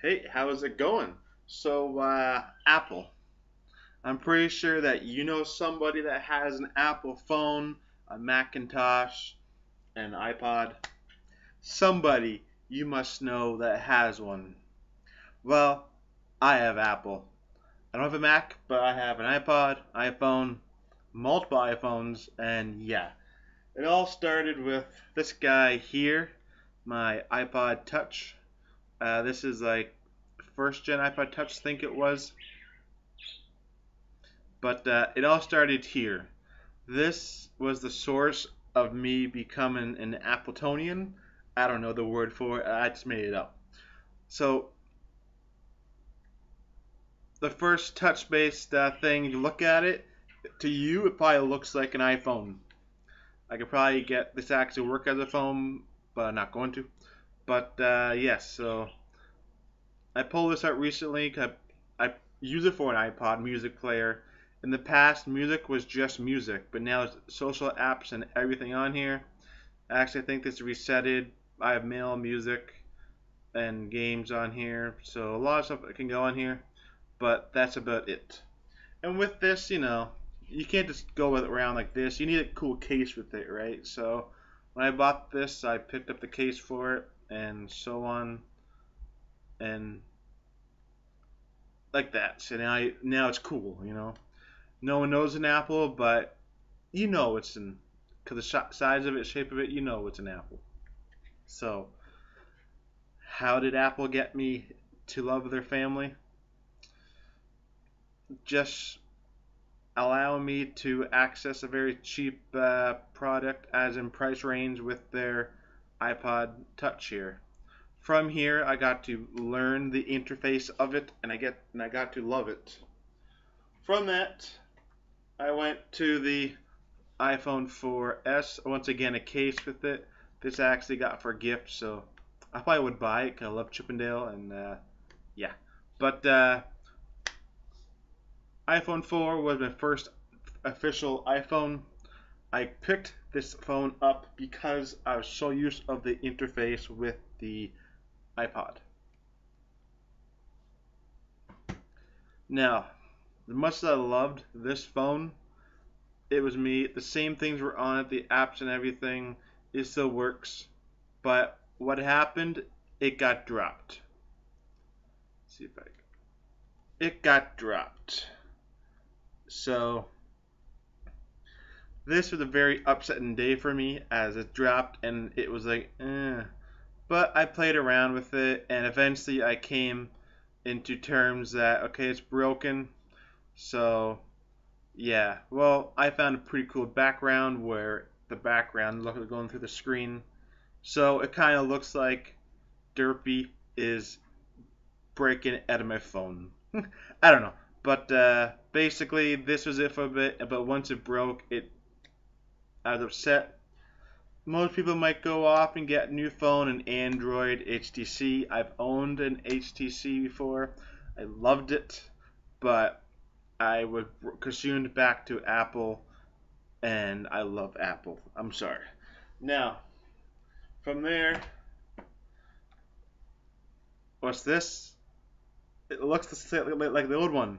Hey, how's it going? Apple. I'm pretty sure that you know somebody that has an Apple phone, a Macintosh, an iPod. Somebody you must know that has one. Well, I have Apple. I don't have a Mac, but I have an iPod, iPhone, multiple iPhones, and yeah. It all started with this guy here, my iPod Touch. This is like first gen iPod Touch, I think it was. But it all started here. This was the source of me becoming an Appletonian. I don't know the word for it. I just made it up. So the first touch-based thing, you look at it, to you it probably looks like an iPhone. I could probably get this to actually work as a phone, but I'm not going to. But yes, so I pulled this out recently because I use it for an iPod music player. In the past, music was just music, but now it's social apps and everything on here. Actually, I think this resetted. I have mail, music, and games on here, so a lot of stuff that can go on here, but that's about it. And with this, you can't just go with it around like this. You need a cool case with it, right? So when I bought this, I picked up the case for it, and so on, and like that. So now it's cool. No one knows an apple, but you know it's an because the size of it, shape of it, you know it's an apple. So, how did Apple get me to love their family? Just allowing me to access a very cheap product, as in price range, with their iPod Touch here. From here, I got to learn the interface of it, and I got to love it. From that, I went to the iPhone 4S. Once again, a case with it. This I actually got for a gift, so I probably would buy it because I love Chippendale, and yeah. But iPhone 4 was my first official iPhone. I picked this phone up because I was so used of the interface with the iPod. Now, as much as I loved this phone, it was me. The same things were on it, the apps and everything. It still works. But what happened? It got dropped. Let's see if I can. It got dropped. So this was a very upsetting day for me as it dropped and it was like, eh. But I played around with it and eventually I came into terms that okay, it's broken. So yeah, well, I found a pretty cool background where the background look going through the screen. So it kind of looks like Derpy is breaking out of my phone. I don't know. But basically, this was it for a bit. But once it broke, I was upset. Most people might go off and get a new phone, an Android HTC. I've owned an HTC before. I loved it, but I was consumed back to Apple, and I love Apple. I'm sorry. Now, from there, what's this? It looks like the old one.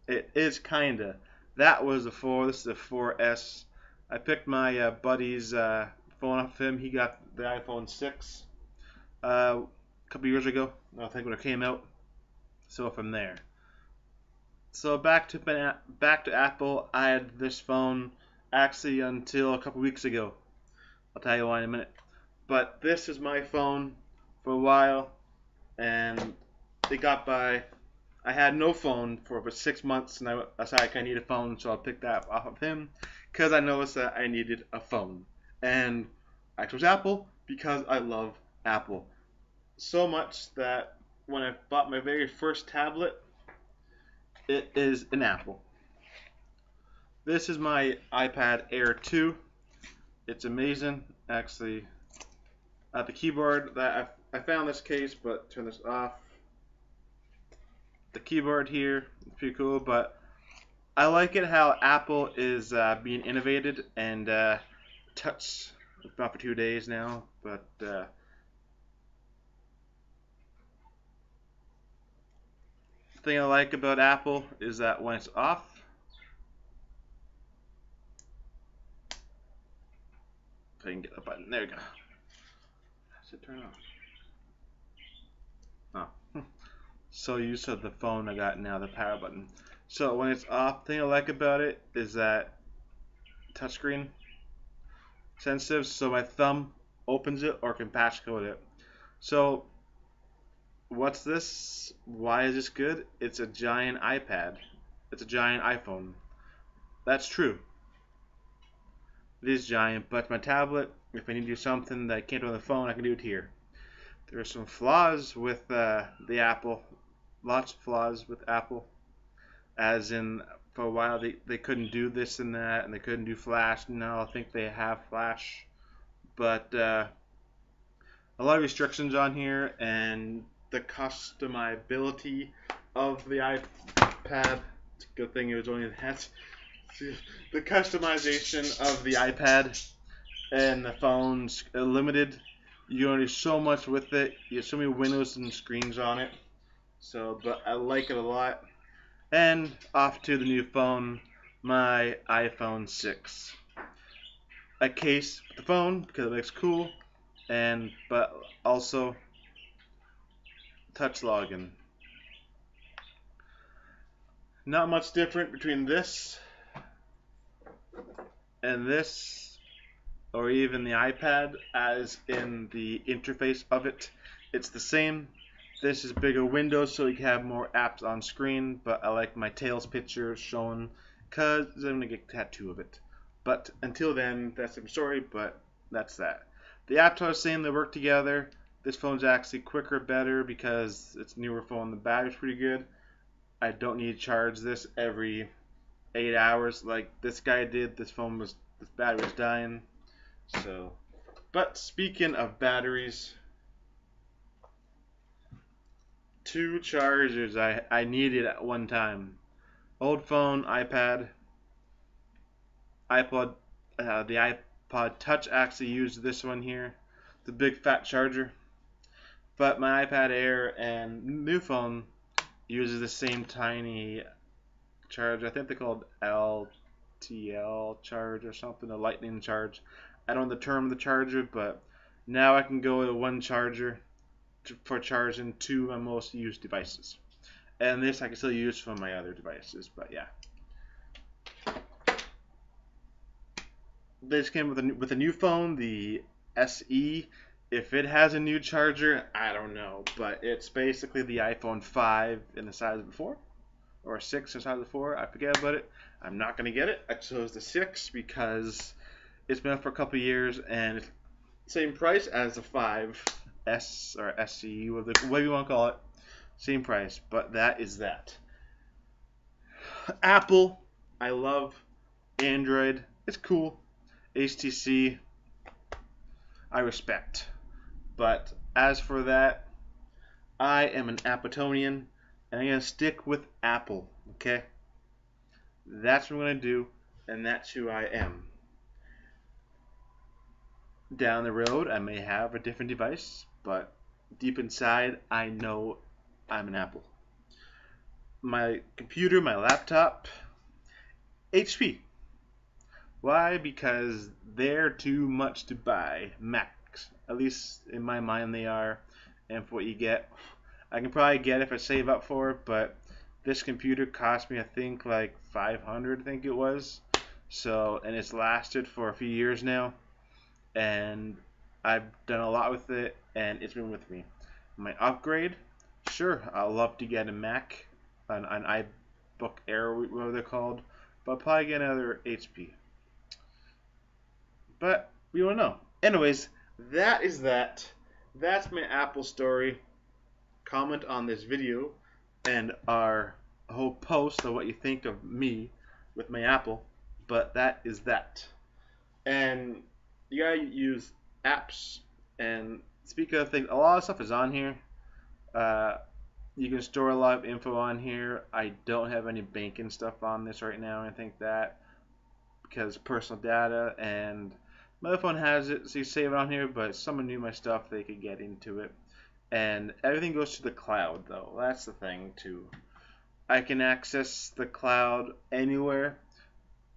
It is kinda. That was a 4. This is a 4S. I picked my buddy's phone off him. He got the iPhone 6 a couple years ago. I think when it came out. So from there. So back to Apple. I had this phone actually until a couple weeks ago. I'll tell you why in a minute. But this is my phone for a while, and it got by. I had no phone for about 6 months, and I decided I need a phone, so I picked that off of him because I noticed that I needed a phone. And I chose Apple because I love Apple so much that when I bought my very first tablet, it is an Apple. This is my iPad Air 2. It's amazing. Actually, at the keyboard, I found this case, but turn this off. The keyboard here is pretty cool, but I like it how Apple is being innovated and touch. It's been out for 2 days now, but thing I like about Apple is that when it's off, if I can get the button, there you go. How's it turn off? Oh, so used to the phone I got now, the power button. So when it's off, the thing I like about it is that touchscreen sensitive, so my thumb opens it or can passcode it. So what's this? Why is this good? It's a giant iPad. It's a giant iPhone. That's true. It is giant, but my tablet, if I need to do something that I can't do on the phone, I can do it here. There are some flaws with the Apple. Lots of flaws with Apple. As in, for a while, they couldn't do this and that, and they couldn't do Flash. Now I think they have Flash. But a lot of restrictions on here, and the customizability of the iPad. It's a good thing it was only that. The customization of the iPad and the phone's limited. You can only do so much with it. You have so many windows and screens on it. So, but I like it a lot. And off to the new phone, my iPhone 6. A case with the phone because it looks cool, and but also touch login. Not much different between this and this, or even the iPad, as in the interface of it. It's the same. This is bigger windows so you can have more apps on screen, but I like my Tails picture shown because I'm going to get a tattoo of it. But until then, that's the story, but that's that. The apps are the same, they work together. This phone's actually quicker, better because it's a newer phone. The battery's pretty good. I don't need to charge this every 8 hours like this guy did. This battery was dying. So, but speaking of batteries, two chargers I needed at one time. Old phone, iPad, iPod, the iPod Touch actually used this one here, the big fat charger. But my iPad Air and new phone uses the same tiny charge. I think they're called Ldtails charge or something, a lightning charge. I don't know the term of the charger, but now I can go with one charger for charging two of my most used devices. And this I can still use for my other devices, but yeah. They just came with a new phone, the SE. If it has a new charger, I don't know, but it's basically the iPhone 5 in the size of the 4, or 6 in the size of the 4. I forget about it. I'm not gonna get it. I chose the 6 because it's been out for a couple years and it's the same price as the 5S or SE, whatever you want to call it. Same price, but that is that. Apple, I love. Android, it's cool. HTC, I respect. But as for that, I am an Appletonian, and I'm going to stick with Apple, okay? That's what I'm going to do, and that's who I am. Down the road, I may have a different device, but deep inside, I know I'm an Apple. My computer, my laptop, HP. Why? Because they're too much to buy. Macs. At least in my mind they are. And for what you get, I can probably get it if I save up for it, but this computer cost me I think like 500, I think it was. So, and it's lasted for a few years now. And I've done a lot with it and it's been with me. My upgrade, sure, I'd love to get a Mac, an iBook Air, whatever they're called, but I'll probably get another HP. But we don't know. Anyways, that is that. That's my Apple story. Comment on this video and our whole post of what you think of me with my Apple. But that is that. And you gotta use apps. And speaking of things, a lot of stuff is on here. You can store a lot of info on here. I don't have any banking stuff on this right now. I think that because personal data, and my other phone has it, so you save it on here, but if someone knew my stuff, they could get into it. And everything goes to the cloud, though. That's the thing, too. I can access the cloud anywhere.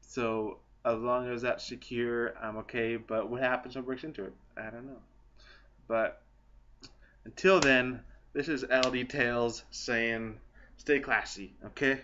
So as long as that's secure, I'm okay. But what happens when breaks into it? I don't know. But until then, this is Ldtails saying, stay classy, okay?